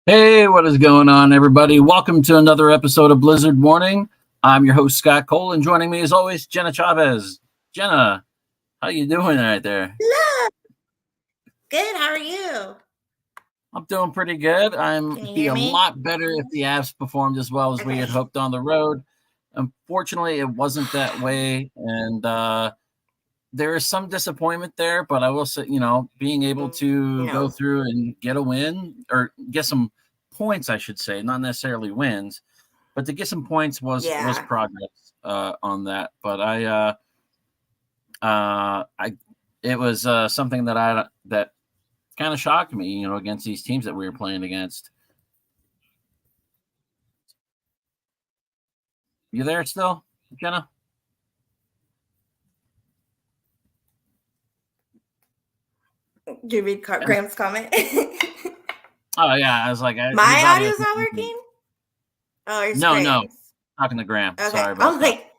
Hey, what is going on, everybody? Welcome to another episode of Blizzard Morning. I'm your host, Scott Cole, and joining me, as always, Jenna Chavez. Jenna, how you doing right there? Hello. Good. How are you? I'm doing pretty good. Can you Be hear a me? lot better if the Avs performed as well as we had Okay. hoped on the road. Unfortunately, it wasn't that way, and there is some disappointment there. But I will say, being able to go No. through and get a win or get some points, I should say, not necessarily wins, but to get some points was Yeah. progress on that. But I it was something that kind of shocked me, against these teams that we were playing against. You there still, Jenna? Did you read Graham's comment? Oh yeah, I was like, his My audio. audio's not working? Oh, it's No, Graham's. talking to Graham. Okay. Sorry about that.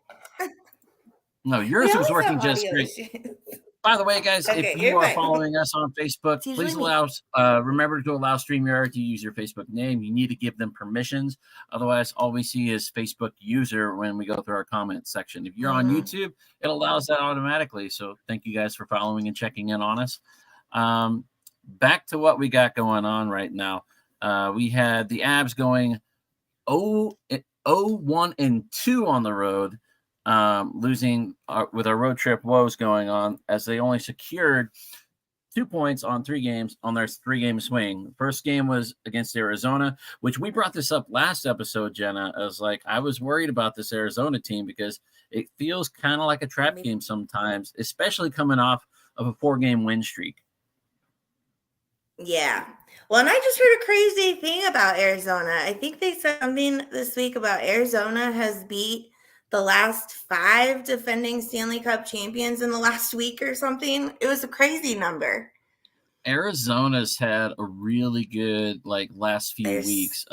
No, We yours was always working have just audio great. issues. By the way, guys, if Okay, you you're are fine. following us on Facebook, It's usually please me. remember to allow StreamYard to use your Facebook name. You need to give them permissions. Otherwise, all we see is Facebook user when we go through our comment section. If you're on YouTube, it allows that automatically. So thank you guys for following and checking in on us. Back to what we got going on right now. We had the Avs going 0-1-2 on the road, losing with our road trip woes going on, as they only secured 2 points on 3 games on their 3-game swing. First game was against Arizona, which we brought this up last episode, Jenna. I was worried about this Arizona team because it feels kind of like a trap game sometimes, especially coming off of a 4-game win streak. Yeah. Well, and I just heard a crazy thing about Arizona. I think they said something this week about Arizona has beat the last 5 defending Stanley Cup champions in the last week or something. It was a crazy number. Arizona's had a really good last few weeks,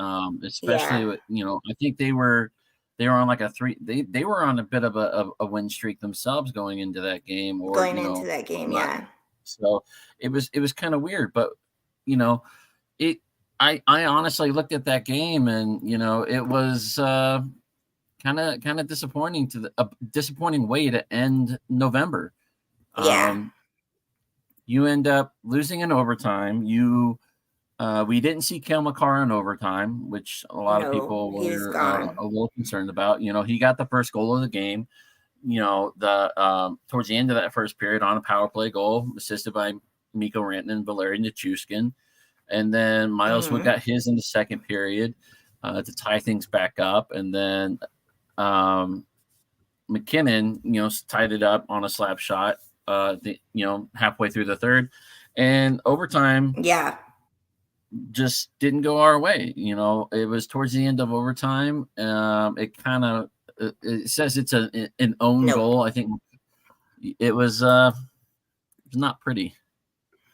especially with I think they were on like a 3. They were on a bit of a win streak themselves going into that game, into that game, yeah. So it was kind of weird, but I honestly looked at that game and it was kind of disappointing a disappointing way to end November. Yeah. You end up losing in overtime. We didn't see Cale Makar in overtime, which a lot of people were a little concerned about. He got the first goal of the game. Towards the end of that first period on a power play goal, assisted by Mikko Rantanen and Valeri Nichushkin. And then Miles Wood got his in the second period to tie things back up. And then MacKinnon, tied it up on a slap shot, halfway through the third. And overtime, just didn't go our way. It was towards the end of overtime. It kind of it says it's an own goal. I think it was not pretty,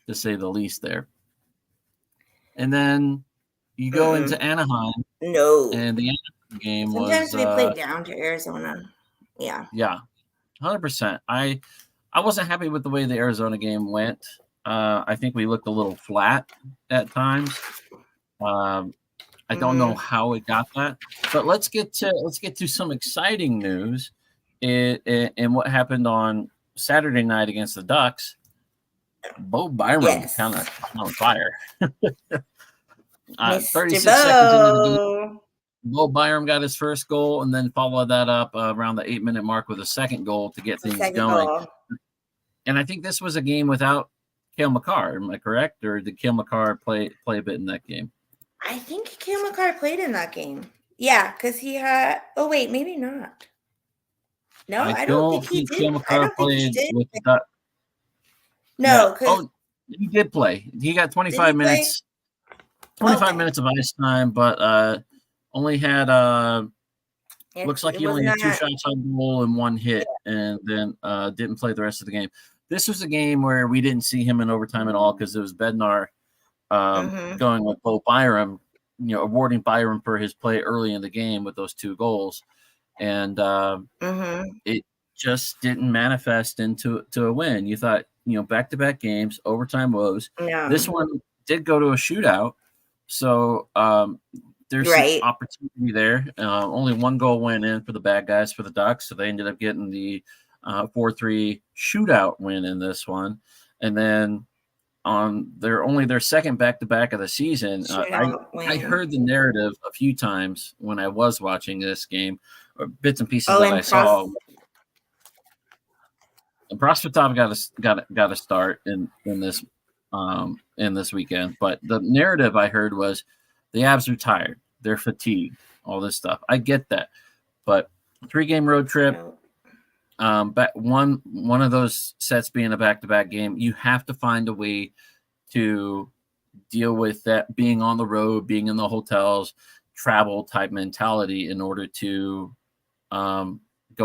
to say the least there. And then you go into Anaheim. And the Anaheim game sometimes we played down to Arizona. Yeah. Yeah, 100%. I wasn't happy with the way the Arizona game went. I think we looked a little flat at times. I don't know how it got that, but let's get to some exciting news in what happened on Saturday night against the Ducks. Bo Byram kind of on fire. 36 seconds into the game, Bo Byram got his first goal and then followed that up around the 8-minute mark with a second goal to get things going. And I think this was a game without Cale Makar. Am I correct? Or did Cale Makar play a bit in that game? I think Cale Makar played in that game. Yeah, because he had. Oh wait, maybe not. No, I don't think he did. Cale Makar played with the. No, because he did play. He got 25 minutes. 25 minutes of ice time, but only had looks like he only had 2 shots on goal and 1 hit, and then didn't play the rest of the game. This was a game where we didn't see him in overtime at all because it was Bednar going with Bo Byram, awarding Byram for his play early in the game with those 2 goals, and it just didn't manifest into a win. You thought, back-to-back games, overtime woes. Yeah. This one did go to a shootout. So there's some opportunity there. Only one goal went in for the bad guys for the Ducks, so they ended up getting the 4-3 shootout win in this one. And then on their second back-to-back of the season, I heard the narrative a few times when I was watching this game, or bits and pieces that I saw. And Prosvetov got a start in this weekend, but the narrative I heard was the Avs are tired, they're fatigued, all this stuff. I get that, but 3-game road trip, one of those sets being a back-to-back game, you have to find a way to deal with that being on the road, being in the hotels, travel type mentality in order to go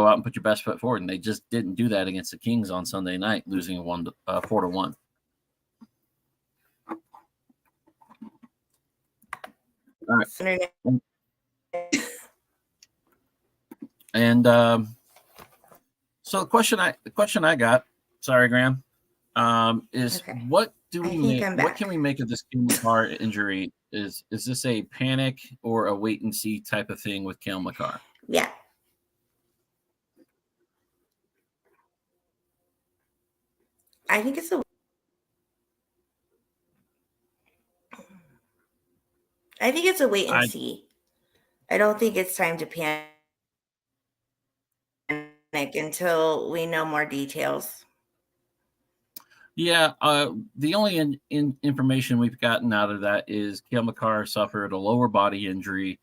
out and put your best foot forward. And they just didn't do that against the Kings on Sunday night, losing 4-1. All right. And so the question I got, sorry, Graham, is what can we make of this Cale Makar injury? Is this a panic or a wait and see type of thing with Cale Makar? Yeah. I think it's a wait and see. I don't think it's time to panic until we know more details. Yeah, the only information we've gotten out of that is Cale Makar suffered a lower body injury.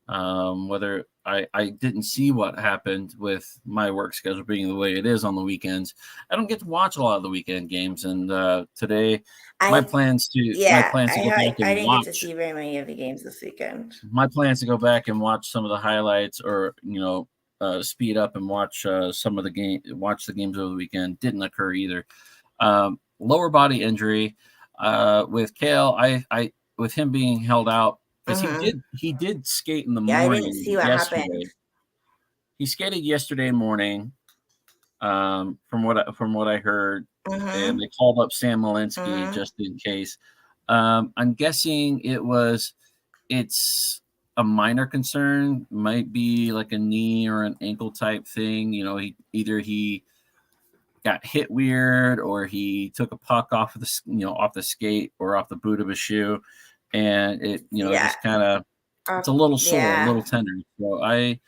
Whether I didn't see what happened with my work schedule being the way it is on the weekends. I don't get to watch a lot of the weekend games, and today my plans to go back and watch. I didn't get to see very many of the games this weekend. My plans to go back and watch some of the highlights, or speed up and watch some of the games over the weekend didn't occur either. Lower body injury with Cale, I with him being held out. Because he did skate in the morning. I didn't see what happened. He skated yesterday morning, from what I heard, and they called up Sam Landeskog just in case. I'm guessing it's a minor concern, might be like a knee or an ankle type thing. He got hit weird, or he took a puck off of the skate or off the boot of a shoe. And it, just kind of, it's a little sore, a little tender. So I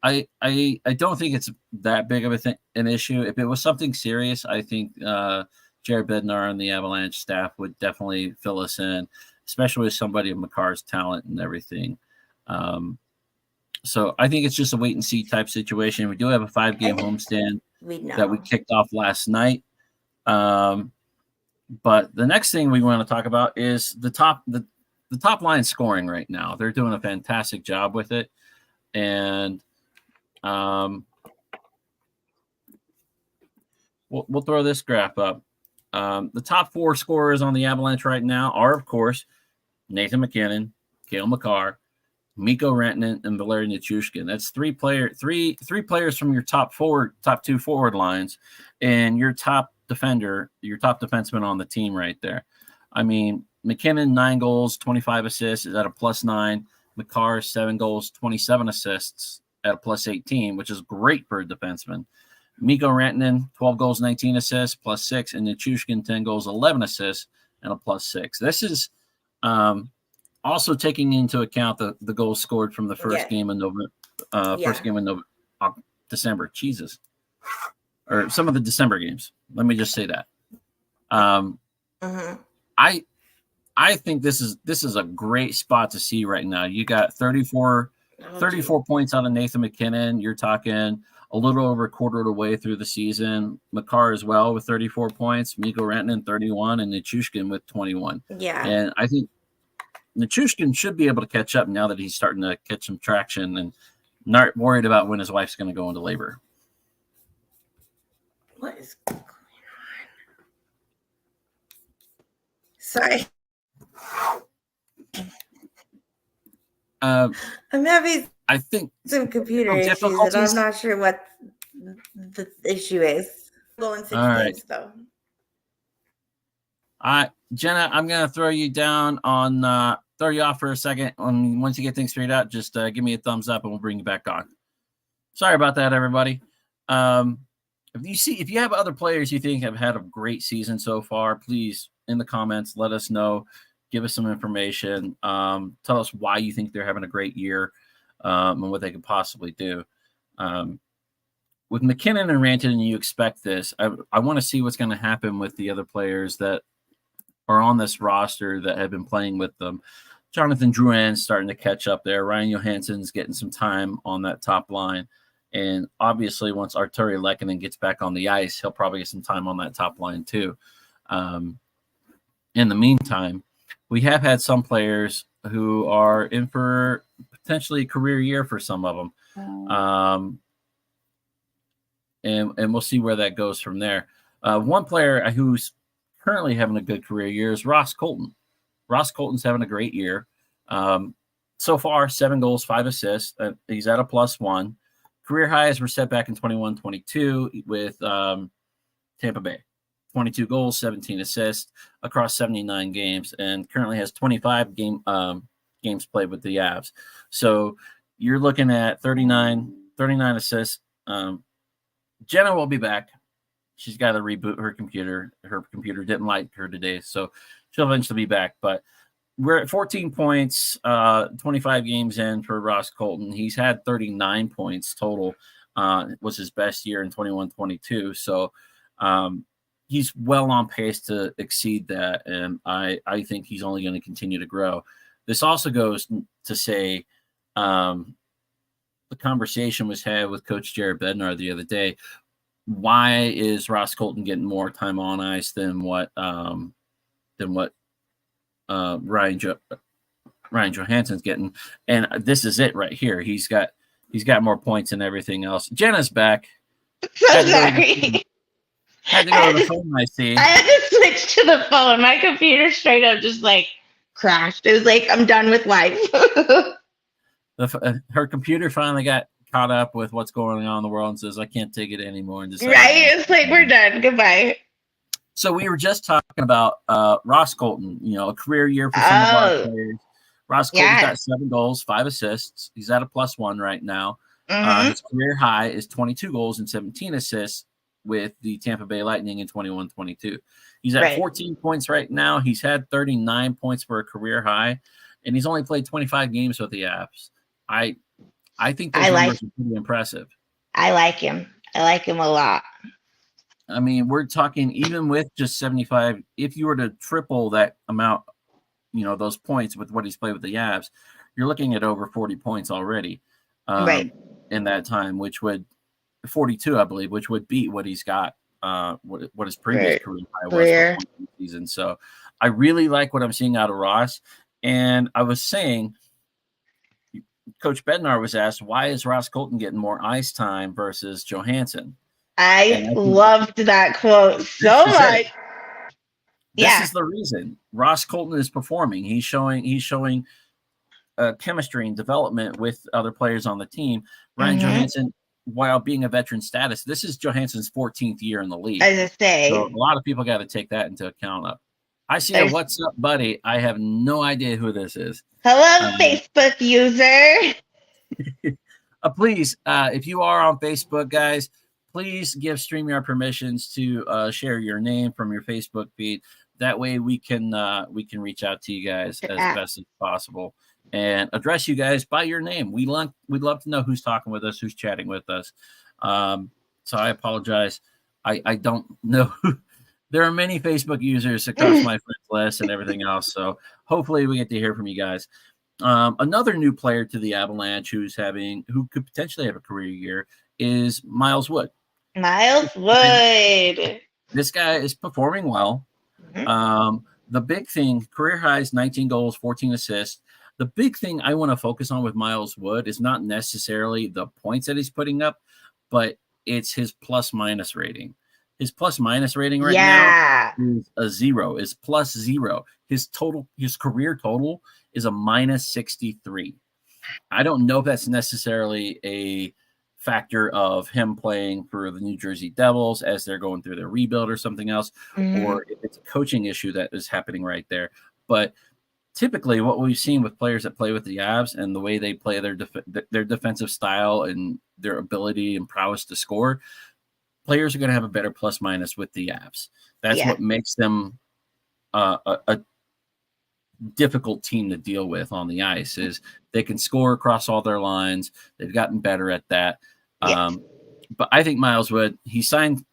don't think it's that big of an issue. If it was something serious, I think Jared Bednar and the Avalanche staff would definitely fill us in, especially with somebody of Makar's talent and everything. So I think it's just a wait and see type situation. We do have a 5-game homestand that we kicked off last night. But the next thing we want to talk about is the top line scoring right now. They're doing a fantastic job with it. And we'll throw this graph up. The top 4 scorers on the Avalanche right now are, of course, Nathan MacKinnon, Cale Makar, Mikko Rantanen, and Valeri Nichushkin. That's three players from your top 2 forward lines, and your top defenseman on the team right there. I mean, MacKinnon, 9 goals, 25 assists, is at a +9. Makar, 7 goals, 27 assists at a +18, which is great for a defenseman. Mikko Rantanen, 12 goals, 19 assists, +6, and Nichushkin, 10 goals, 11 assists, and a +6. This is also taking into account the goals scored from the first game in November, December. Jesus. Or some of the December games. Let me just say that. I think this is a great spot to see right now. You got 34 points out of Nathan MacKinnon. You're talking a little over a quarter of the way through the season. Makar as well with 34 points. Mikko Rantanen 31, and Nichushkin with 21. Yeah. And I think Nichushkin should be able to catch up now that he's starting to catch some traction and not worried about when his wife's going to go into labor. What is going on? Sorry. I'm having some computer issues, and I'm not sure what the issue is. Going 6 days, though. Jenna, I'm going to throw you down on throw you off for a second. Once you get things figured out, just give me a thumbs up and we'll bring you back on. Sorry about that, everybody. If you have other players you think have had a great season so far, please in the comments let us know. Give us some information. Tell us why you think they're having a great year and what they could possibly do. With MacKinnon and Rantanen, you expect this. I want to see what's going to happen with the other players that are on this roster that have been playing with them. Jonathan Drouin's starting to catch up there. Ryan Johansson's getting some time on that top line. And obviously, once Artturi Lehkonen gets back on the ice, he'll probably get some time on that top line too. In the meantime, we have had some players who are in for potentially a career year for some of them. And we'll see where that goes from there. One player who's currently having a good career year is Ross Colton. Ross Colton's having a great year. So far, 7 goals, 5 assists. He's at a +1. Career highs were set back in 21-22 with Tampa Bay. 22 goals, 17 assists across 79 games, and currently has 25 games played with the Avs. So you're looking at 39 assists. Jenna will be back. She's got to reboot her computer. Her computer didn't like her today, so she'll eventually be back. But we're at 14 points, 25 games in for Ross Colton. He's had 39 points total. It was his best year in 21-22. So he's well on pace to exceed that, and I think he's only going to continue to grow. This also goes to say the conversation was had with Coach Jared Bednar the other day. Why is Ross Colton getting more time on ice than what Ryan Johansson's getting? And this is it right here. He's got more points and everything else. Jenna's back. So sorry. Had to go to the phone, I see. I had to switch to the phone. My computer straight up just like crashed. It was like, I'm done with life. Her computer finally got caught up with what's going on in the world and says, I can't take it anymore. And right? It's like, we're done. Goodbye. So we were just talking about Ross Colton, a career year for some of our players. Ross Colton's got 7 goals, 5 assists. He's at a +1 right now. His career high is 22 goals and 17 assists with the Tampa Bay Lightning in 21-22. He's at 14 points right now. He's had 39 points for a career high, and he's only played 25 games with the Avs. I think those numbers are pretty impressive. I like him. I like him a lot. I mean, we're talking even with just 75, if you were to triple that amount, those points with what he's played with the Avs, you're looking at over 40 points already in that time, which would 42, I believe, which would beat what he's got, what his previous career high was for the season. So I really like what I'm seeing out of Ross. And I was saying, Coach Bednar was asked, why is Ross Colton getting more ice time versus Johansson? I loved that quote so much. This is the reason Ross Colton is performing. He's showing chemistry and development with other players on the team. Ryan Johansson, while being a veteran status, this is Johansson's 14th year in the league. As I say, so a lot of people got to take that into account. I see a what's up, buddy. I have no idea who this is. Hello, Facebook user. Please, if you are on Facebook, guys, please give StreamYard permissions to share your name from your Facebook feed. That way we can reach out to you guys as best as possible and address you guys by your name. We'd love to know who's talking with us, who's chatting with us. So I apologize. I don't know. There are many Facebook users across my friends list and everything else. So hopefully we get to hear from you guys. Another new player to the Avalanche who could potentially have a career year is Miles Wood. Miles Wood. This guy is performing well. The big thing, career highs, 19 goals, 14 assists. The big thing I want to focus on with Miles Wood is not necessarily the points that he's putting up, but it's his plus-minus rating. His plus-minus rating right now is a 0, is +0. His career total is a -63. I don't know if that's necessarily a factor of him playing for the New Jersey Devils as they're going through their rebuild or something else, or if it's a coaching issue that is happening right there. But typically what we've seen with players that play with the Avs and the way they play their defensive style and their ability and prowess to score, players are going to have a better plus minus with the Avs. That's what makes them a difficult team to deal with on the ice. Is they can score across all their lines. They've gotten better at that. But I think Miles Wood, he signed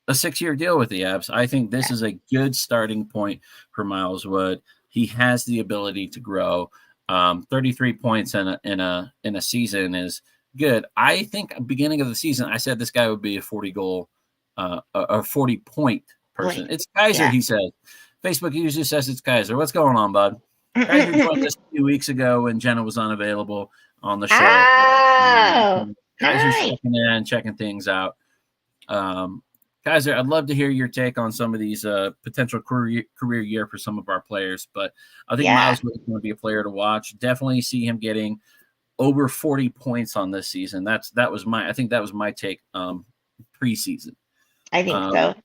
a 6-year deal with the Avs. I think this is a good starting point for Miles Wood. He has the ability to grow. 33 points in a season is good. I think at the beginning of the season, I said this guy would be a 40-goal, a 40-point person. It's Kaiser, he said. Facebook usually says it's Kaiser. What's going on, bud? Kaiser joined us a few weeks ago when Jenna was unavailable on the show. Kaiser's checking in, checking things out. Kaiser, I'd love to hear your take on some of these potential career year for some of our players, but I think Miles Wood is going to be a player to watch. Definitely see him getting over 40 points on this season. I think that was my take preseason. I think so.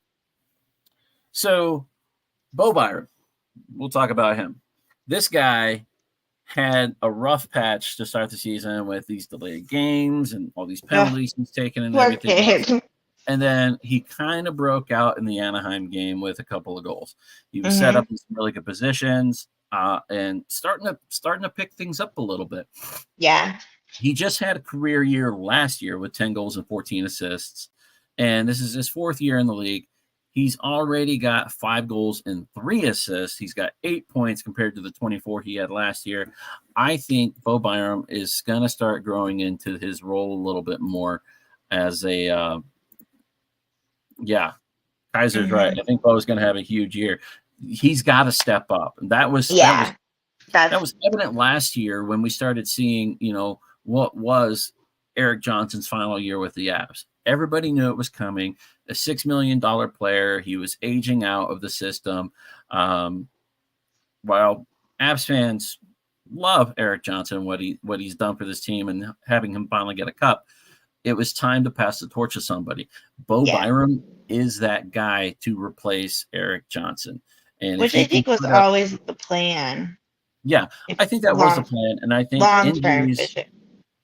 So Bo Byram, we'll talk about him. This guy had a rough patch to start the season with these delayed games and all these penalties he's taken and everything. And then he kind of broke out in the Anaheim game with a couple of goals. He was set up in some really good positions and starting to pick things up a little bit. Yeah. He just had a career year last year with 10 goals and 14 assists. And this is his 4th year in the league. He's already got 5 goals and 3 assists. He's got 8 points compared to the 24 he had last year. I think Bo Byram is going to start growing into his role a little bit more as a Kaiser's right. I think Bo's going to have a huge year. He's got to step up. That was evident last year when we started seeing, what was Erik Johnson's final year with the Avs. Everybody knew it was coming. A $6 million player. He was aging out of the system. While Avs fans love Erik Johnson, what he's done for this team and having him finally get a cup, it was time to pass the torch to somebody. Bo Byram is that guy to replace Erik Johnson. And which I think was always the plan. Yeah, I think that was the plan. And I think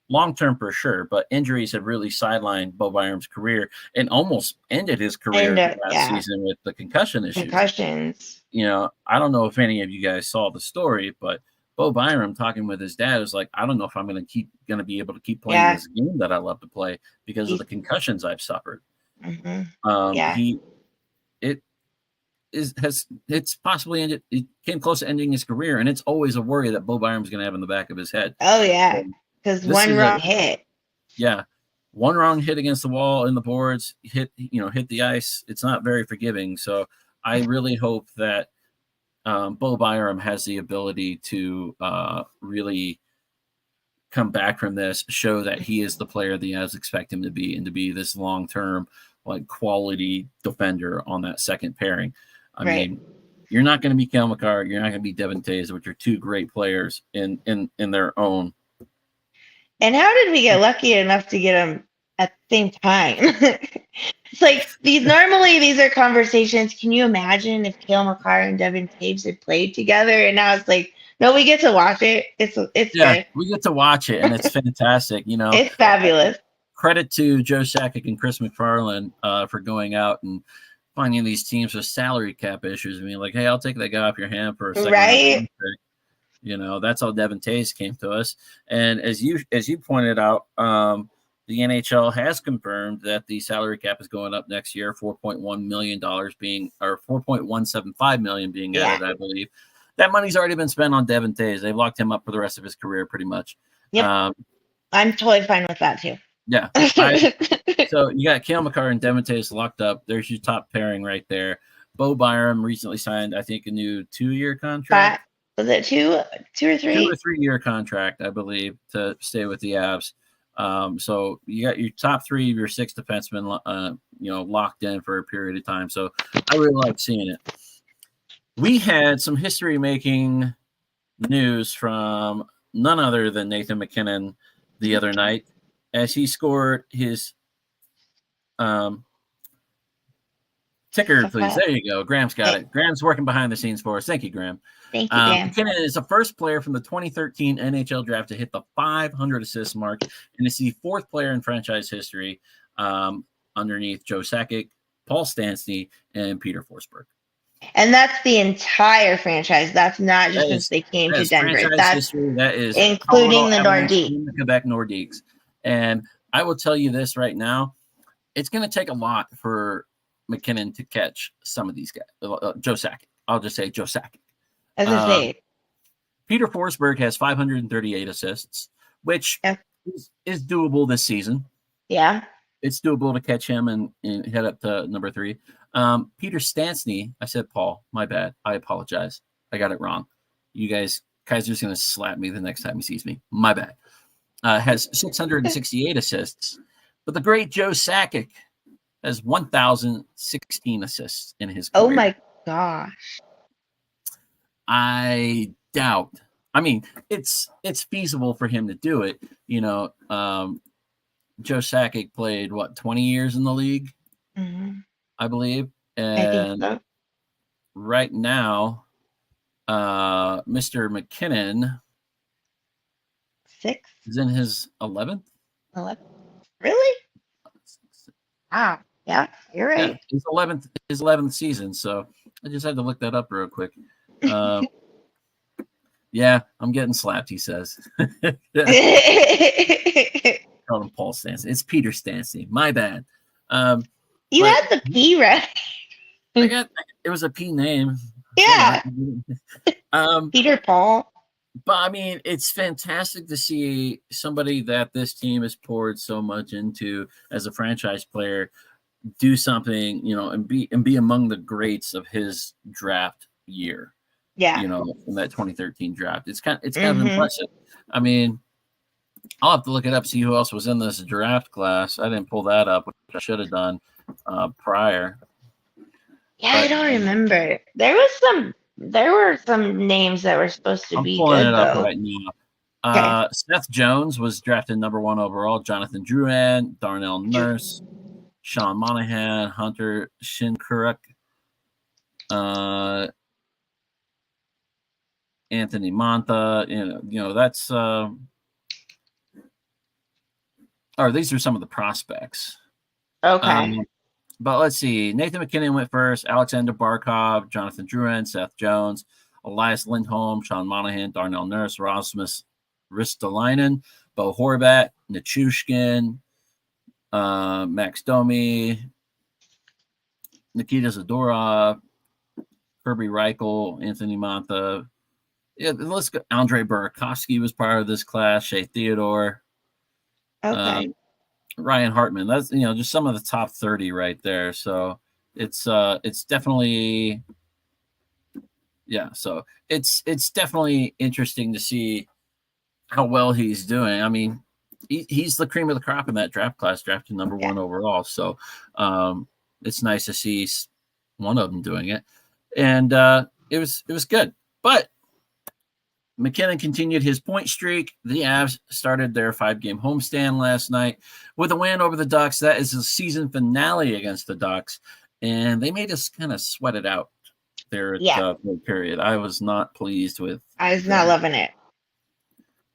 long-term for sure, but injuries have really sidelined Bo Byram's career and almost ended his career last season with the concussion issues. I don't know if any of you guys saw the story, but Bo Byram talking with his dad was like, I don't know if I'm going to be able to keep playing this game that I love to play because of the concussions I've suffered. It's possibly ended. It came close to ending his career, and it's always a worry that Bo Byram's going to have in the back of his head. Oh yeah, because one wrong hit. Yeah, one wrong hit against the wall in the boards, hit the ice. It's not very forgiving. So I really hope that Bo Byram has the ability to really come back from this, show that he is the player the Avs expect him to be, and to be this long-term, quality defender on that second pairing. I mean, you're not going to be Cale Makar, you're not going to be Devin Toews, which are 2 great players in their own. And how did we get lucky enough to get them at the same time? It's like these are conversations. Can you imagine if Cale Makar and Devin Toews had played together? And now it's like, no, we get to watch it. It's good. We get to watch it, and it's fantastic. It's fabulous. Credit to Joe Sakic and Chris McFarland for going out and finding these teams with salary cap issues. I mean, like, hey, I'll take that guy off your hand for a second. Right. That's how Devin Toews came to us. And as you pointed out, the NHL has confirmed that the salary cap is going up next year, $4.1 million or $4.175 million being added, I believe. That money's already been spent on Devin Toews. They've locked him up for the rest of his career, pretty much. Yep. I'm totally fine with that too. Yeah. So you got Cale Makar and Devin Toews locked up. There's your top pairing right there. Bo Byram recently signed, I think, a new 2-year contract. Was it 2 or 3? 2 or 3-year contract, I believe, to stay with the Avs. So you got your top 3 of your 6 defensemen, locked in for a period of time. So I really like seeing it. We had some history-making news from none other than Nathan MacKinnon the other night, as he scored his Ticker, please. There you go. Graham's got it. Graham's working behind the scenes for us. Thank you, Graham. Thank you, Graham. MacKinnon is the first player from the 2013 NHL draft to hit the 500 assist mark, and is the fourth player in franchise history underneath Joe Sakic, Paul Stastny, and Peter Forsberg. And that's the entire franchise. That's not just since they came to Denver. That's history. That is including the Nordiques. The Quebec Nordiques. And I will tell you this right now. It's going to take a lot for MacKinnon to catch some of these guys. Joe Sakic. I'll just say Joe Sakic. As I say, Peter Forsberg has 538 assists, which is doable this season. Yeah. It's doable to catch him and head up to number 3. Peter Stastny, I said Paul, my bad. I apologize. I got it wrong. You guys, Kaiser's going to slap me the next time he sees me. My bad. Has 668 assists. But the great Joe Sakic has 1,016 assists in his career. Oh, my gosh. I doubt. I mean, it's feasible for him to do it. You know, Joe Sakic played, 20 years in the league? Mm-hmm. I believe. And I think so. Right now, Mr. MacKinnon 6 is in his 11th. 11. Really? Wow. Yeah, you're right. Yeah, his 11th season. So I just had to look that up real quick. Yeah, I'm getting slapped, he says. Call him Paul Stastny. It's Peter Stastny. My bad. You had the P right. It was a P name. Yeah. Peter Paul. But I mean, it's fantastic to see somebody that this team has poured so much into as a franchise player do something, you know, and be among the greats of his draft year. Yeah. You know, in that 2013 draft. It's kind of impressive. I mean, I'll have to look it up, see who else was in this draft class. I didn't pull that up, which I should have done prior. Yeah, I don't remember. There were some names that were supposed to be good. I'm pulling it up right now. Seth Jones was drafted number 1 overall. Jonathan Drouin, Darnell Nurse, Sean Monahan, Hunter Shinkaruk, Anthony Mantha. You know that's. These are some of the prospects. Okay. But let's see. Nathan MacKinnon went first. Alexander Barkov, Jonathan Drouin, Seth Jones, Elias Lindholm, Sean Monahan, Darnell Nurse, Rasmus Ristolainen, Bo Horvat, Nichushkin, Max Domi, Nikita Zadorov, Kirby Reichel, Anthony Mantha. Yeah, let's go. Andrei Burakovsky was part of this class. Shea Theodore. Okay. Ryan Hartman. That's just some of the top 30 right there. So it's definitely So it's definitely interesting to see how well he's doing. I mean, he's the cream of the crop in that draft class, drafted number 1 overall. So it's nice to see one of them doing it, and it was good. But MacKinnon continued his point streak. The Avs started their 5-game homestand last night with a win over the Ducks. That is the season finale against the Ducks, and they made us kind of sweat it out there at the period. I was not pleased with. I was not loving it.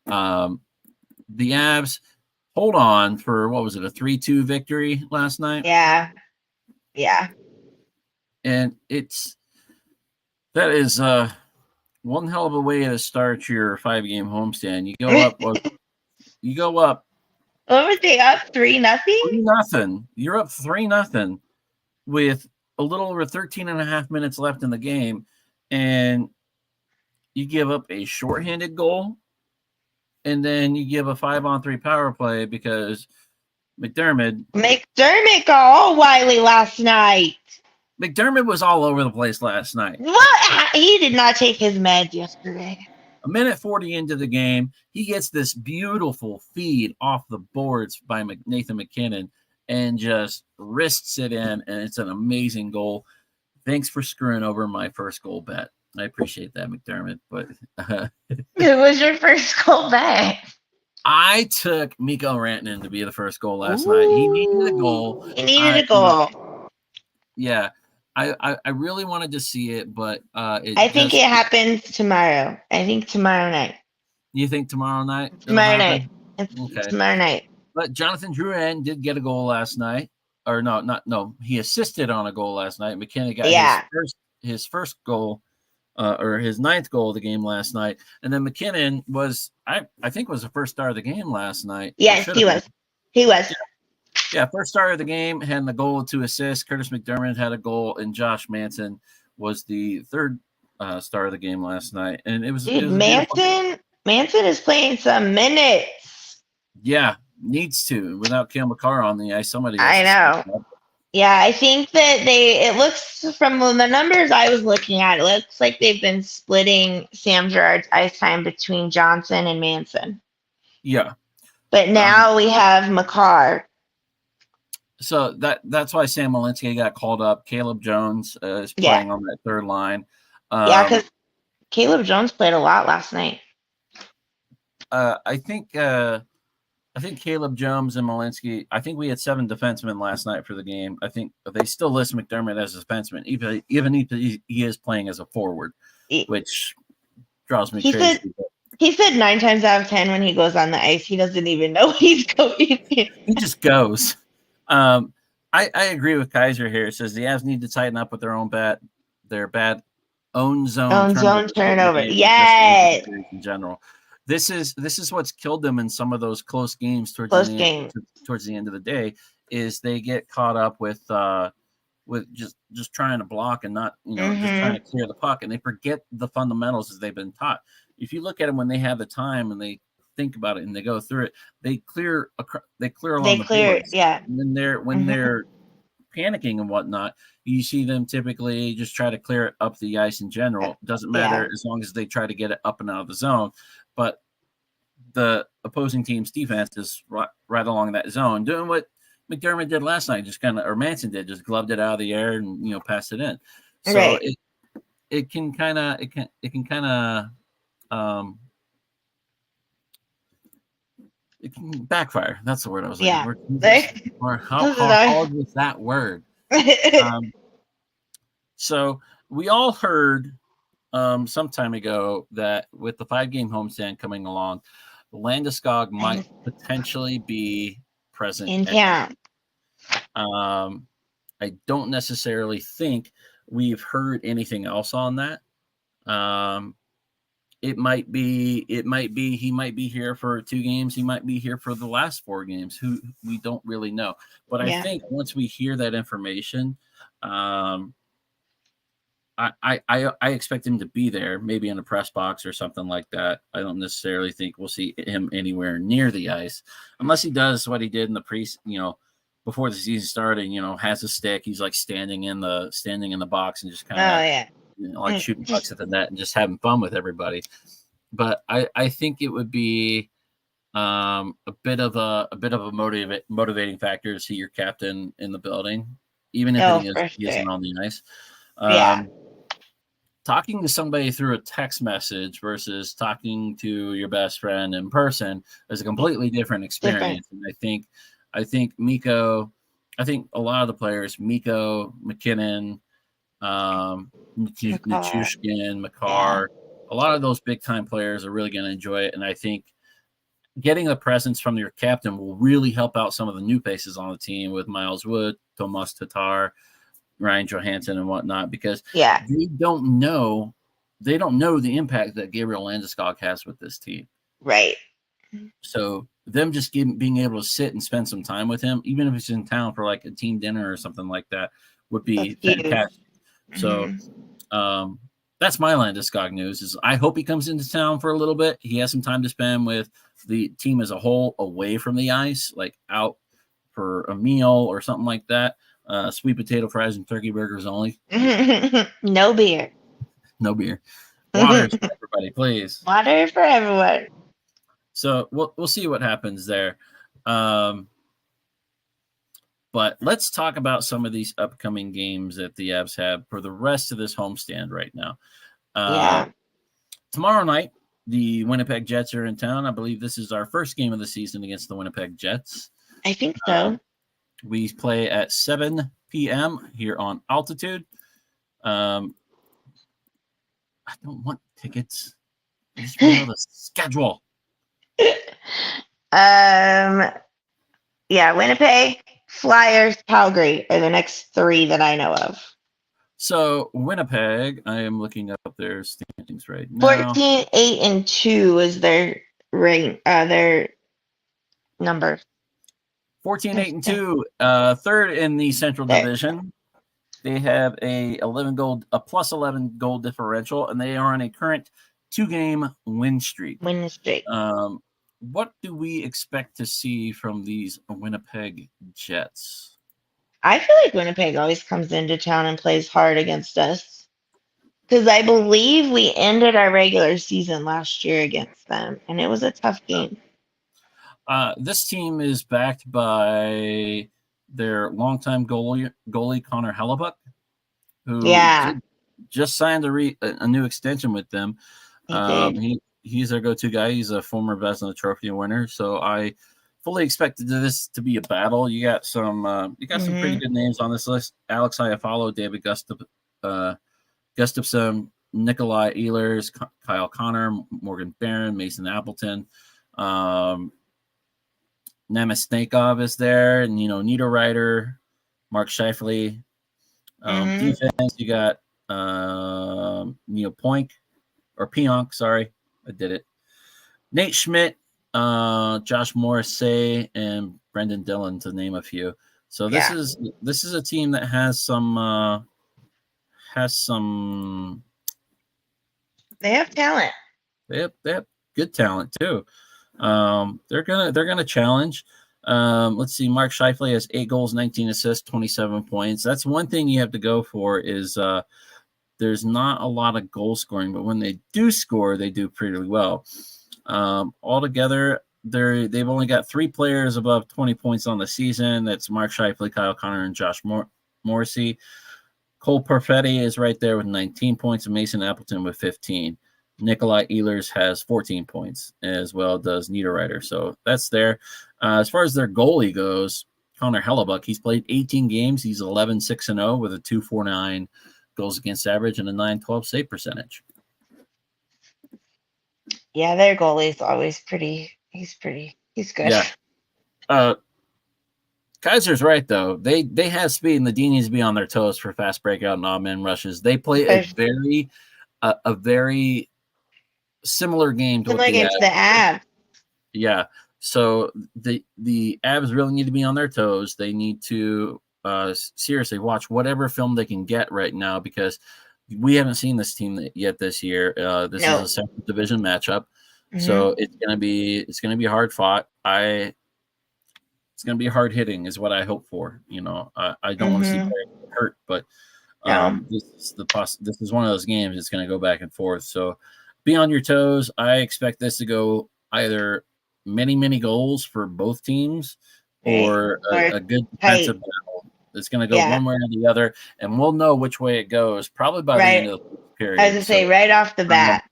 The Avs hold on for, what was it, a 3-2 victory last night? Yeah. And that is one hell of a way to start your 5-game homestand. You go up. What was they up 3-0? 3-0. You're up 3-0 with a little over 13 and a half minutes left in the game, and you give up a shorthanded goal, and then you give a 5-on-3 power play because McDermott got all wily last night. McDermott was all over the place last night. What? He did not take his meds yesterday. A minute 40 into the game, he gets this beautiful feed off the boards by Nathan MacKinnon and just wrists it in, and it's an amazing goal. Thanks for screwing over my first goal bet. I appreciate that, McDermott. But it was your first goal bet. I took Mikko Rantanen to be the first goal last night. He needed a goal. Yeah. I really wanted to see it, but I think it happens tomorrow. I think tomorrow night. You think tomorrow night? Tomorrow night. Okay. Tomorrow night. But Jonathan Drouin did get a goal last night. Or no. He assisted on a goal last night. MacKinnon got his first goal, or his 9th goal of the game last night. And then MacKinnon was, I think, was the first star of the game last night. Yes, he was. He was. Yeah, first star of the game, had the goal, 2 assists. Curtis McDermott had a goal, and Josh Manson was the 3rd star of the game last night. And it was Manson is playing some minutes. Yeah, needs to. Without Cale Makar on the ice, somebody. I know. Yeah, I think that it looks, from the numbers I was looking at, it looks like they've been splitting Sam Girard's ice time between Johnson and Manson. Yeah. But now we have Makar. So that's why Sam Malinsky got called up. Caleb Jones is playing on that 3rd line. Because Caleb Jones played a lot last night. I think Caleb Jones and Malinsky. I think we had 7 defensemen last night for the game. I think they still list McDermott as a defenseman, even if he is playing as a forward, which draws me crazy. He said 9 times out of 10 when he goes on the ice, he doesn't even know he's going. He just goes. I agree with Kaiser here. It says the Avs need to tighten up with their bad own zone turnover. Yes. In general, this is what's killed them in some of those close games towards the end of the day. Is they get caught up with just trying to block and not just trying to clear the puck, and they forget the fundamentals as they've been taught. If you look at them when they have the time and they think about it and they go through it, they clear along the boards. Yeah. When they're panicking and whatnot, you see them typically just try to clear it up the ice in general. It doesn't matter as long as they try to get it up and out of the zone. But the opposing team's defense is right along that zone, doing what McDermott did last night, or Manson did, just gloved it out of the air and passed it in. So it can kind of it can backfire. That's the word I was looking for. How hard was that word? So we all heard some time ago that with the 5-game homestand coming along, Landeskog might potentially be present in town. I don't necessarily think we've heard anything else on that. It might be he might be here for 2 games. He might be here for the last 4 games. We don't really know. But I think once we hear that information, I expect him to be there, maybe in a press box or something like that. I don't necessarily think we'll see him anywhere near the ice, unless he does what he did in the before the season started. Has a stick. He's like standing in the box and just kind of like shooting pucks at the net and just having fun with everybody. But I think it would be a bit of a motivating factor to see your captain in the building, even if he isn't on the ice. Talking to somebody through a text message versus talking to your best friend in person is a completely different experience. And I think Mikko, a lot of the players, Mikko, MacKinnon, Nichushkin, Makar, a lot of those big time players are really going to enjoy it. And I think getting a presence from your captain will really help out some of the new faces on the team with Miles Wood, Tomas Tatar, Ryan Johansson and whatnot, because they don't know the impact that Gabriel Landeskog has with this team. Right. So them just being able to sit and spend some time with him, even if it's in town for like a team dinner or something like that, would be fantastic. So that's my Landeskog news. Is I hope he comes into town for a little bit. He has some time to spend with the team as a whole, away from the ice, like out for a meal or something like that. Sweet potato fries and turkey burgers only. No beer. No beer. Water for everybody, please. Water for everyone. So we'll see what happens there. But let's talk about some of these upcoming games that the Avs have for the rest of this homestand right now. Tomorrow night, the Winnipeg Jets are in town. I believe this is our first game of the season against the Winnipeg Jets. I think so. We play at 7 p.m. here on Altitude. I don't want tickets. I just want to know the schedule. Yeah, Winnipeg, Flyers, Calgary are the next 3 that I know of. So Winnipeg, I am looking up their standings right now. 14-8-2 is their rank, their number. 14-8-2, third in the Central Division. They have a plus 11 goal differential, and they are on a current 2-game win streak. What do we expect to see from these Winnipeg Jets? I feel like Winnipeg always comes into town and plays hard against us, because I believe we ended our regular season last year against them, and it was a tough game. This team is backed by their longtime goalie Connor Hellebuck, who just signed a new extension with them. He's their go-to guy. He's a former Vezina Trophy winner, so I fully expected this to be a battle. You got some pretty good names on this list: Alex Iafallo, David Gustafson, Nikolai Ehlers, Kyle Connor, Morgan Barron, Mason Appleton, Namestnikov is there, and Niederreiter, Mark Scheifele. Defense, you got Neil Pionk, sorry, I did it. Nate Schmidt, Josh Morrissey, and Brendan Dillon, to name a few. So this is a team that has some They have talent. They have good talent too. They're gonna challenge. Let's see. Mark Scheifele has 8 goals, 19 assists, 27 points. That's one thing you have to go for. Is there's not a lot of goal scoring, but when they do score, they do pretty well. Altogether, they've only got 3 players above 20 points on the season. That's Mark Scheifele, Kyle Connor, and Josh Morrissey. Cole Perfetti is right there with 19 points, and Mason Appleton with 15. Nikolai Ehlers has 14 points, as well does Niederreiter. So that's there. As far as their goalie goes, Connor Hellebuck, he's played 18 games. He's 11-6-0 with a 2.49 goals against average and a 9.12 save percentage. Yeah, their goalie's always pretty. He's good. Yeah. Kaiser's right though. They have speed, and the D needs to be on their toes for fast breakout and odd man rushes. They play a very similar game to against the Avs. Yeah. So the Avs really need to be on their toes. They need to seriously watch whatever film they can get right now, because we haven't seen this team yet this year. This is a Central Division matchup, so it's gonna be hard fought. It's gonna be hard hitting, is what I hope for. I don't want to see players get hurt, but this is one of those games. It's gonna go back and forth. So be on your toes. I expect this to go either many goals for both teams, or a good defensive battle. It's going to go one way or the other, and we'll know which way it goes probably by the end of the period. I was going to say right off the bat.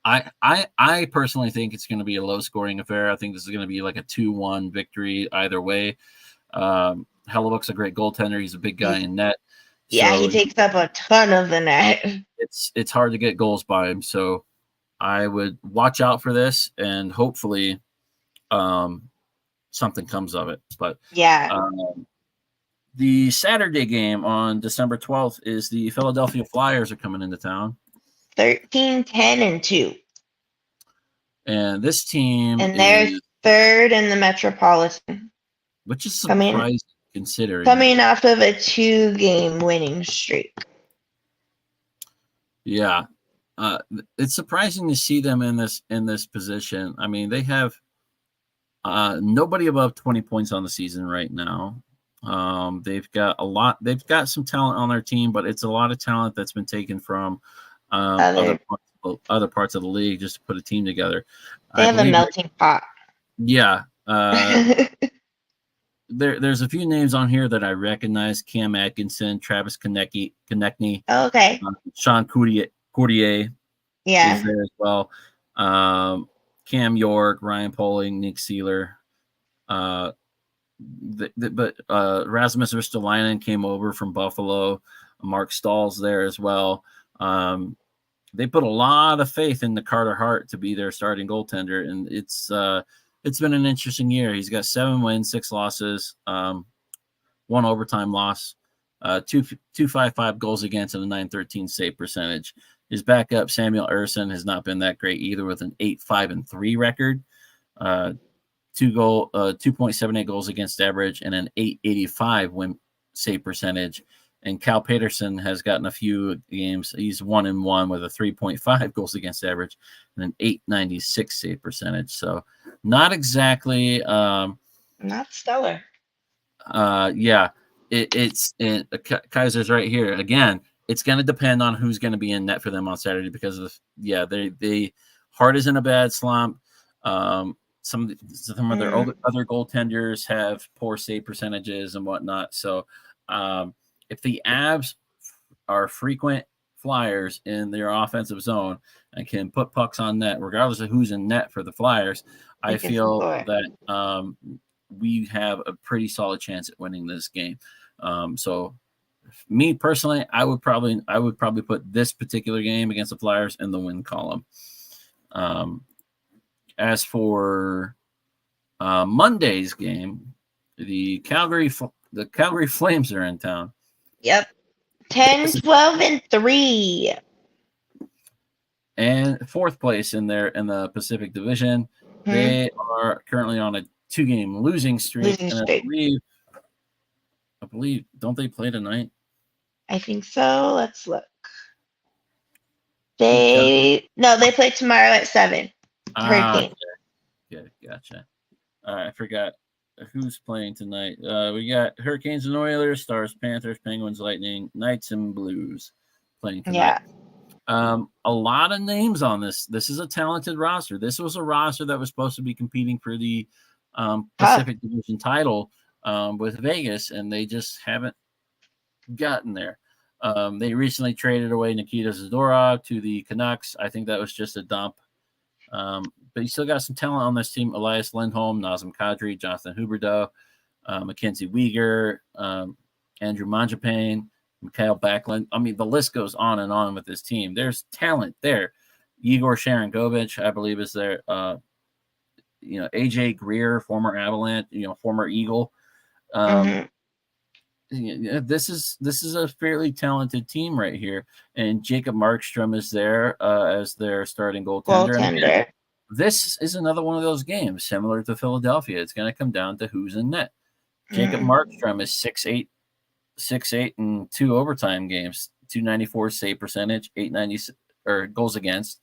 I personally think it's going to be a low-scoring affair. I think this is going to be like a 2-1 victory either way. Hellebuck's a great goaltender. He's a big guy in net. Yeah, so he takes up a ton of the net. It's hard to get goals by him, so I would watch out for this, and hopefully something comes of it. But the Saturday game on December 12th is the Philadelphia Flyers are coming into town. 13-10-2. And this team they're third in the Metropolitan. Which is surprising considering. Coming off of a 2-game winning streak. Yeah. It's surprising to see them in this position. I mean, they have nobody above 20 points on the season right now. They've got some talent on their team, but it's a lot of talent that's been taken from other parts of the league just to put a team together. They have a melting pot. Yeah. There's a few names on here that I recognize: Cam Atkinson, Travis Konechny, Sean Courtier is there as well. Cam York, Ryan Poling, Nick Seeler. But Rasmus Ristolainen came over from Buffalo. Mark Stahl's there as well. They put a lot of faith in the Carter Hart to be their starting goaltender, and it's been an interesting year. He's got 7 wins, 6 losses, 1 overtime loss, 2.55 goals against, and a .913 save percentage. His backup, Samuel Ersson, has not been that great either, with an 8-5-3 record, 2.78 goals against average, and an .885 win save percentage. And Cal Peterson has gotten a few games. He's 1-1 with a 3.5 goals against average and an .896 save percentage. So not exactly not stellar. Kaiser's right here again. It's going to depend on who's going to be in net for them on Saturday because of they Hart is in a bad slump. Some of their other goaltenders have poor save percentages and whatnot. So if the Avs are frequent flyers in their offensive zone and can put pucks on net, regardless of who's in net for the Flyers, I feel that we have a pretty solid chance at winning this game. So me personally, I would probably put this particular game against the Flyers in the win column. As for Monday's game, the Calgary Flames are in town. Yep. 10-12-3. And 4th place in the Pacific Division. Mm-hmm. They are currently on a 2-game losing streak. And I believe, don't they play tonight? I think so. Let's look. They play tomorrow at 7. Okay. Yeah, gotcha. I forgot who's playing tonight. We got Hurricanes and Oilers, Stars, Panthers, Penguins, Lightning, Knights, and Blues playing tonight. Yeah. A lot of names on this. This is a talented roster. This was a roster that was supposed to be competing for the Pacific Division title with Vegas, and they just haven't gotten there. They recently traded away Nikita Zadorov to the Canucks. I think that was just a dump. But you still got some talent on this team. Elias Lindholm, Nazem Kadri, Jonathan Huberdeau, Mackenzie Weegar, Andrew Mangiapane, Mikhail Backlund. I mean, the list goes on and on with this team. There's talent there. Igor Sharangovich, I believe, is there. AJ Greer, former Avalanche, former Eagle. This is a fairly talented team right here. And Jacob Markstrom is there as their starting goaltender. This is another one of those games similar to Philadelphia. It's going to come down to who's in net. Jacob Markstrom is 6'8", in 2 overtime games, 294 save percentage, 890 goals against,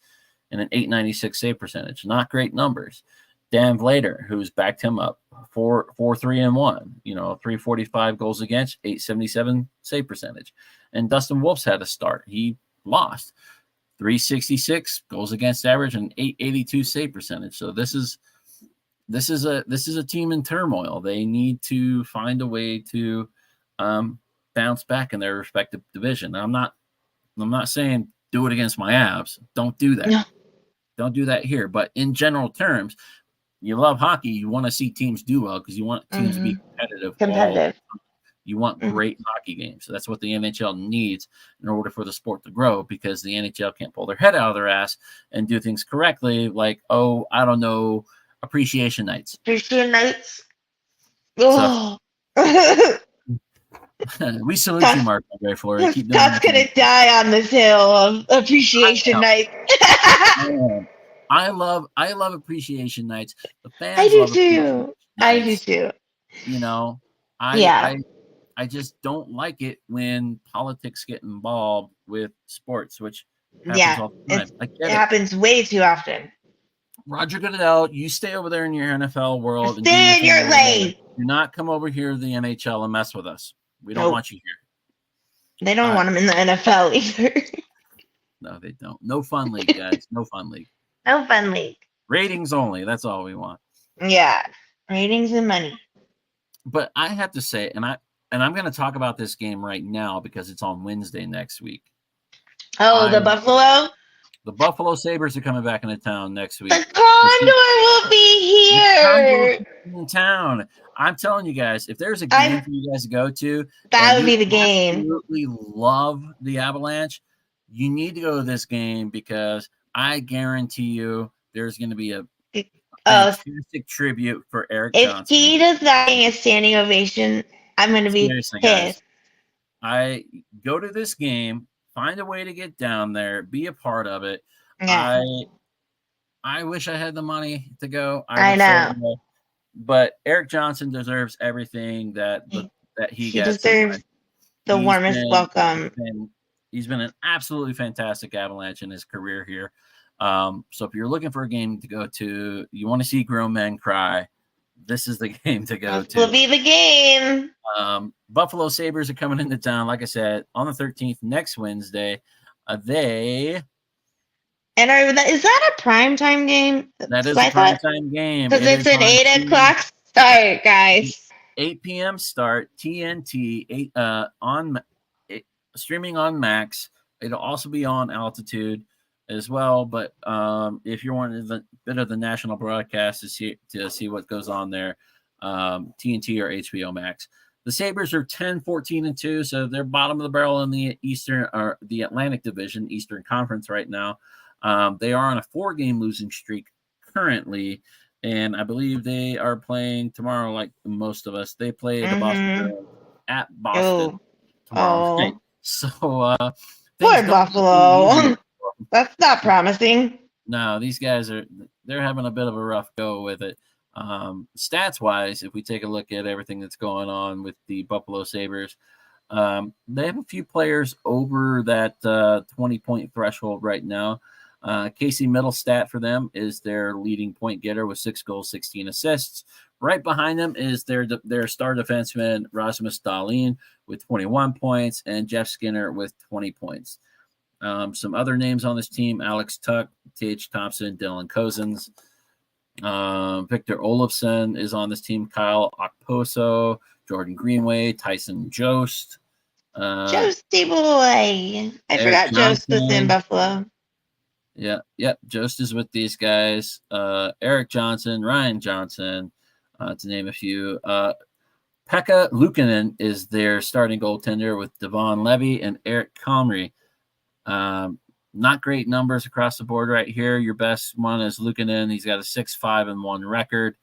and an 896 save percentage. Not great numbers. Dan Vlader, who's backed him up, 4-3-1, 345 goals against, 877 save percentage. And Dustin Wolf's had a start. He lost. 366 goals against average and 882 save percentage. So this is a team in turmoil. They need to find a way to bounce back in their respective division. I'm not saying do it against my Avs. Don't do that. No. Don't do that here. But in general terms, you love hockey. You want to see teams do well because you want teams to be competitive. You want great hockey games. So that's what the NHL needs in order for the sport to grow, because the NHL can't pull their head out of their ass and do things correctly, like, appreciation nights. Appreciation nights. So, we salute you, Mark, for it. Scott's going to die on this hill of appreciation night. I love appreciation nights. The fans I do too. I do too. I just don't like it when politics get involved with sports, which happens all the time. It happens way too often. Roger Goodell, you stay over there in your NFL world. Stay in your lane. Do not come over here to the NHL and mess with us. We don't want you here. They don't want him in the NFL either. No, they don't. No fun league, guys. No fun league. No fun league. Ratings only. That's all we want. Yeah. Ratings and money. But I have to say, and I'm going to talk about this game right now because it's on Wednesday next week. Oh, the Buffalo The Buffalo Sabres are coming back into town next week. The Condor will be here. In town. I'm telling you guys, if there's a game for you guys to go to, that would be the game. Absolutely love the Avalanche. You need to go to this game because I guarantee you there's going to be a fantastic tribute for Erik Johnson. If he does not get a standing ovation, I'm going to be pissed. Guys, I go to this game, find a way to get down there, be a part of it. Yeah. I wish I had the money to go. I know. But Erik Johnson deserves everything that he gets. He deserves the warmest welcome. He's been an absolutely fantastic Avalanche in his career here. So if you're looking for a game to go to, you want to see grown men cry, this is the game to go to. This will be the game. Buffalo Sabres are coming into town, like I said, on the 13th, next Wednesday. Is that a primetime game? That is a primetime game. Because it's an 8 o'clock start, guys. 8 p.m. start, TNT, streaming on Max. It'll also be on Altitude as well. But if you're wanting a bit of the national broadcast to see what goes on there, TNT or HBO Max. The Sabres are 10-14-2, so they're bottom of the barrel in the the Atlantic Division, Eastern Conference right now. They are on a 4-game losing streak currently, and I believe they are playing tomorrow, like most of us. They play the Boston at Boston tomorrow night. So, poor Buffalo. That's not promising. No, these guys they're having a bit of a rough go with it. Stats wise, if we take a look at everything that's going on with the Buffalo Sabres, they have a few players over that 20-point threshold right now. Casey Middlestat for them is their leading point getter with 6 goals, 16 assists. Right behind them is their star defenseman Rasmus Dahlin with 21 points and Jeff Skinner with 20 points. Some other names on this team: Alex Tuck, T.H. Thompson, Dylan Cozens. Victor Olofsson is on this team. Kyle Okposo, Jordan Greenway, Tyson Jost. Josty boy. I forgot Jost was in Buffalo. Yeah. Jost is with these guys. Erik Johnson, Ryan Johnson, to name a few. Pekka Luukkonen is their starting goaltender with Devon Levy and Eric Comrie. Not great numbers across the board right here. Your best one is Luukkonen. He's got a 6-5-1 record,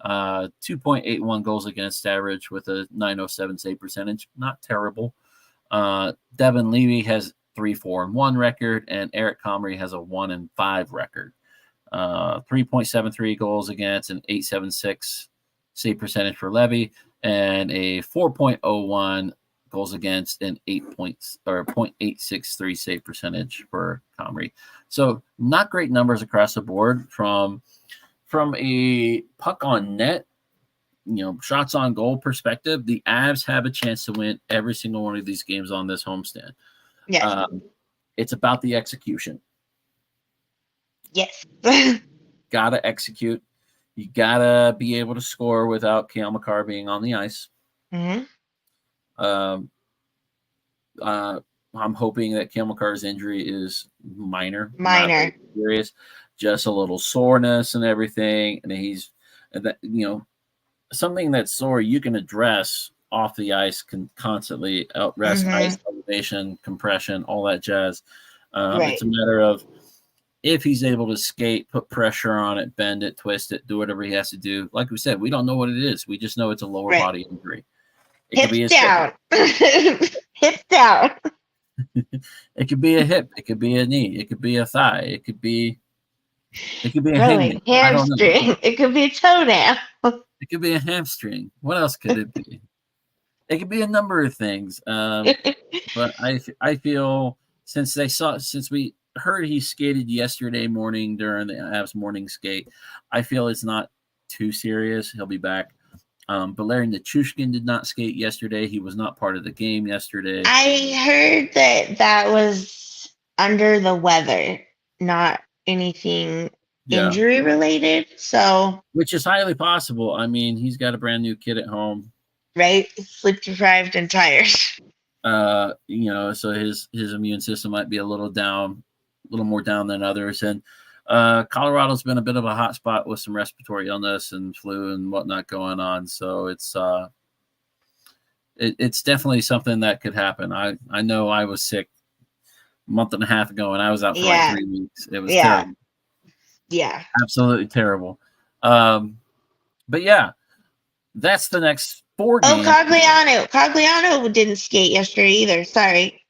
2.81 goals against average with a .907 save percentage. Not terrible. Devon Levy has 3-4-1 record, and Eric Comrie has a 1-5 record. 3.73 goals against, an .876 save percentage for Levy, and a 4.01 goals against, and 0.863 save percentage for Comrie. So not great numbers across the board from a puck on net, shots on goal perspective. The Avs have a chance to win every single one of these games on this homestand. Yes. It's about the execution. Yes. Gotta execute. You gotta be able to score without Cale Makar being on the ice. Mm-hmm. I'm hoping that Cale Makar's injury is minor, serious, just a little soreness and everything. And something that's sore you can address off the ice, can constantly rest, ice elevation, compression, all that jazz. Right. It's a matter of if he's able to skate, put pressure on it, bend it, twist it, do whatever he has to do. Like we said, we don't know what it is. We just know it's a lower body injury. It could be Hips down. Hips down. It could be a hip. It could be a knee. It could be a thigh. It could be a hamstring. It could be a toenail. It could be a hamstring. What else could it be? It could be a number of things. But I feel since we heard he skated yesterday morning during the Avs morning skate, I feel it's not too serious. He'll be back. But Larry Nichushkin did not skate yesterday. He was not part of the game yesterday. I heard that was under the weather, not anything injury related. So, which is highly possible. I mean, he's got a brand new kid at home, right? Sleep deprived and tired. So his immune system might be a little down little more down than others. And Colorado's been a bit of a hot spot with some respiratory illness and flu and whatnot going on. So it's definitely something that could happen. I know I was sick a month and a half ago, and I was out for like 3 weeks. It was terrible. Yeah. Absolutely terrible. But yeah, that's the next 4 games. Oh, Cogliano didn't skate yesterday either. Sorry.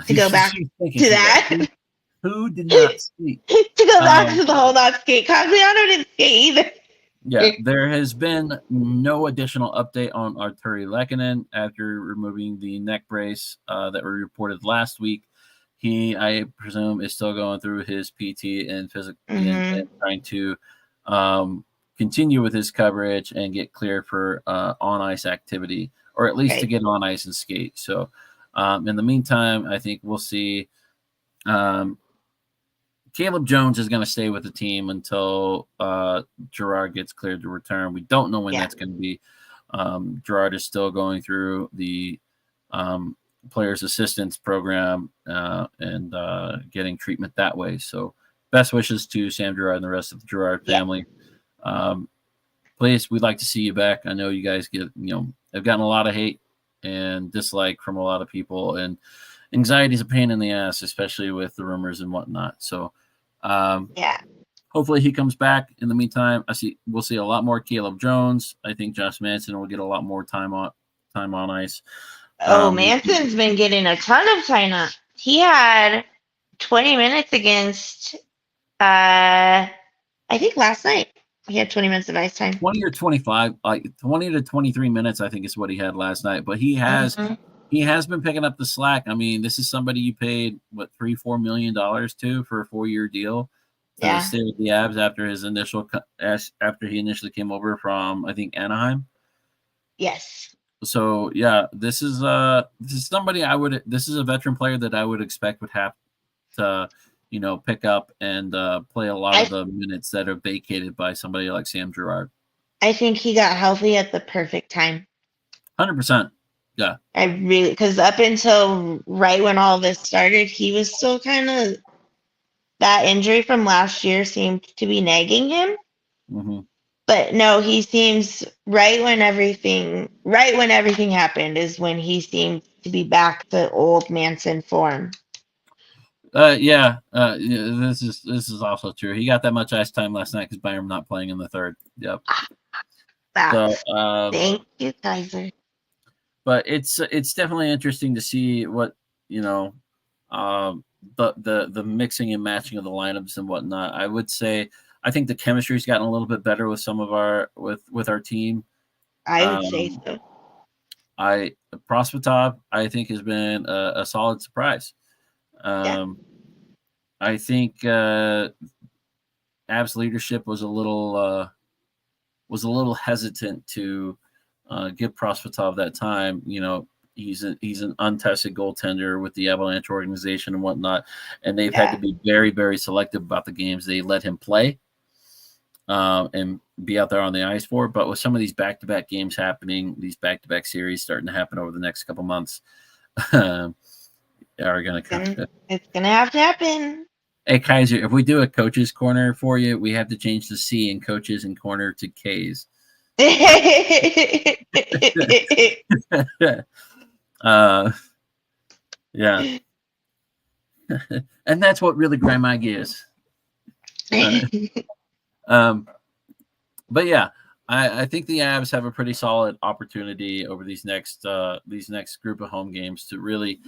To go back to that. Who did not skate? To go back to the whole not skate. Cogliano didn't skate either. Yeah, there has been no additional update on Arturi Lehkonen after removing the neck brace that were reported last week. He, I presume, is still going through his PT and physical and trying to continue with his coverage and get cleared for on ice activity, or at least to get on ice and skate. So, in the meantime, I think we'll see. Caleb Jones is going to stay with the team until Girard gets cleared to return. We don't know when that's going to be. Girard is still going through the players' assistance program and getting treatment that way. So best wishes to Sam Girard and the rest of the Girard family. Please, we'd like to see you back. I know you guys have gotten a lot of hate and dislike from a lot of people, and anxiety is a pain in the ass, especially with the rumors and whatnot. So hopefully he comes back. In the meantime, we'll see a lot more Caleb Jones. I think Josh Manson will get a lot more time on ice. Manson's been getting a ton of time. He had 20 minutes against I think last night. He had 20 minutes of ice time. 20 or 25, like 20 to 23 minutes, I think is what he had last night. But he has been picking up the slack. I mean, this is somebody you paid $3-4 million to for a 4-year deal to stay with the Avs after he initially came over from, I think, Anaheim. Yes. So this is somebody this is a veteran player that I would expect would have to pick up and play a lot of the minutes that are vacated by somebody like Sam Girard. I think he got healthy at the perfect time. 100%. Yeah. Because up until right when all this started, he was still kind of, that injury from last year seemed to be nagging him. Mm-hmm. But no, he seems right when everything happened is when he seemed to be back to old Manson form. This is also true. He got that much ice time last night because Byram not playing in the third. Yep. Thank you, Kaiser. But it's definitely interesting to see what the mixing and matching of the lineups and whatnot. I would say I think the chemistry's gotten a little bit better with some of our our team. I would say so. Prospatov, I think, has been a solid surprise. I think Avs leadership was a little hesitant to give Prospatov that time. He's an untested goaltender with the Avalanche organization and whatnot, and they've had to be very, very selective about the games they let him play and be out there on the ice for. But with some of these back-to-back games happening, these back-to-back series starting to happen over the next couple months, are going to it's going to have to happen. Hey, Kaiser, if we do a coach's corner for you, we have to change the C in coaches and corner to K's. And that's what really grind my gears. But yeah, I think the Avs have a pretty solid opportunity over these next group of home games to really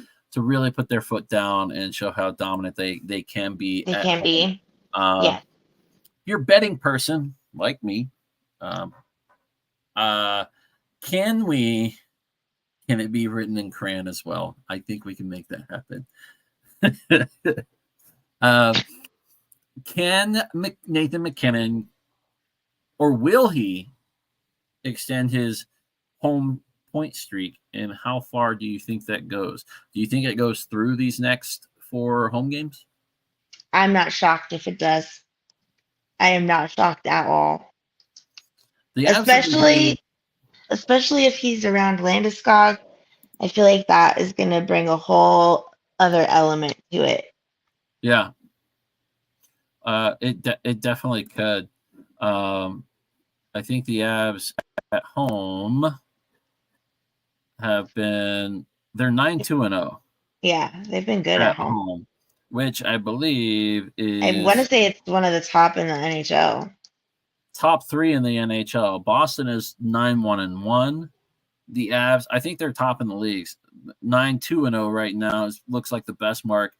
put their foot down and show how dominant they can be. They can be. If you're a betting person like me, can it be written in crayon as well? I think we can make that happen. Can Nathan MacKinnon, or will he extend his home point streak, and how far do you think that goes? Do you think it goes through these next 4 home games? I'm not shocked if it does. I am not shocked at all. Especially if he's around Landeskog. I feel like that is going to bring a whole other element to it. Yeah. It definitely could. I think the Avs at home they're 9-2-0. Yeah, they've been good at home. Which I believe is I want to say it's one of the top in the NHL. Top 3 in the NHL. Boston is 9-1-1. The Avs, I think they're top in the leagues. 9-2-0 right now looks like the best mark.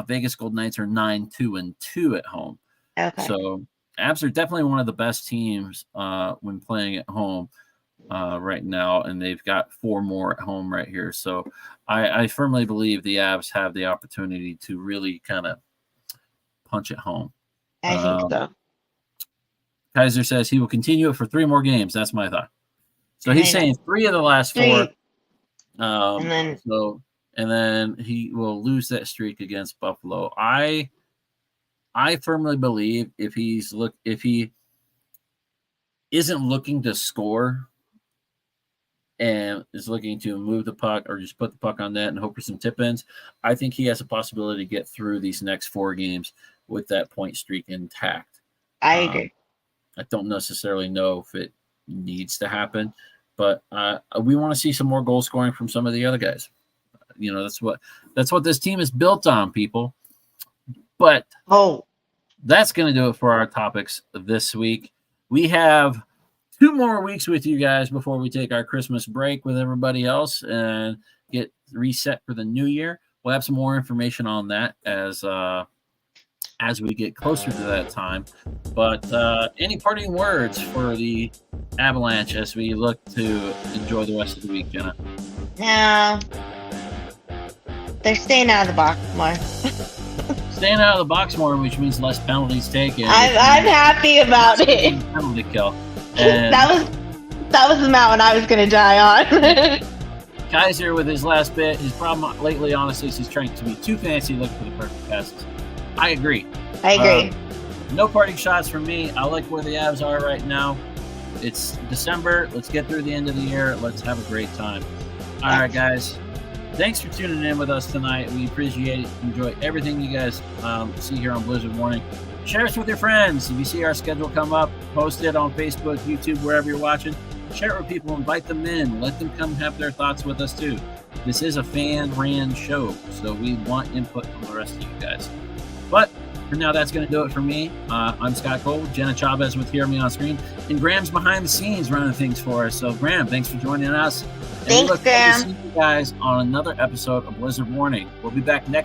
Vegas Golden Knights are 9-2-2 at home. Okay. So Avs are definitely one of the best teams when playing at home right now, and they've got 4 more at home right here. So I firmly believe the Avs have the opportunity to really kind of punch it home. I think so. Kaiser says he will continue it for 3 more games. That's my thought. So he's saying 3 of the last 4. And then he will lose that streak against Buffalo. I firmly believe if he isn't looking to score and is looking to move the puck or just put the puck on net and hope for some tip-ins, I think he has a possibility to get through these next 4 games with that point streak intact. I agree. I don't necessarily know if it needs to happen, but we want to see some more goal scoring from some of the other guys. You know, that's what this team is built on, people. But that's going to do it for our topics this week. We have 2 more weeks with you guys before we take our Christmas break with everybody else and get reset for the new year. We'll have some more information on that as we get closer to that time. But any parting words for the Avalanche as we look to enjoy the rest of the week, Jenna? No. They're staying out of the box more. Staying out of the box more, which means less penalties taken. I'm happy about it. Penalty kill. And that was the mountain I was going to die on. Kaiser with his last bit. His problem lately, honestly, is he's trying to be too fancy looking for the perfect passes. I agree. No parting shots from me. I like where the Avs are right now. It's December. Let's get through the end of the year. Let's have a great time. All right, guys. Thanks for tuning in with us tonight. We appreciate it. Enjoy everything you guys see here on Blizzard Warning. Share us with your friends. If you see our schedule come up, post it on Facebook, YouTube, wherever you're watching. Share it with people. Invite them in. Let them come have their thoughts with us, too. This is a fan-ran show, so we want input from the rest of you guys. But for now, that's going to do it for me. I'm Scott Cole. Jenna Chavez with Hear Me on Screen. And Graham's behind the scenes running things for us. So, Graham, thanks for joining us. And Thanks, Graham. We look forward to seeing you guys on another episode of Blizzard Warning. We'll be back next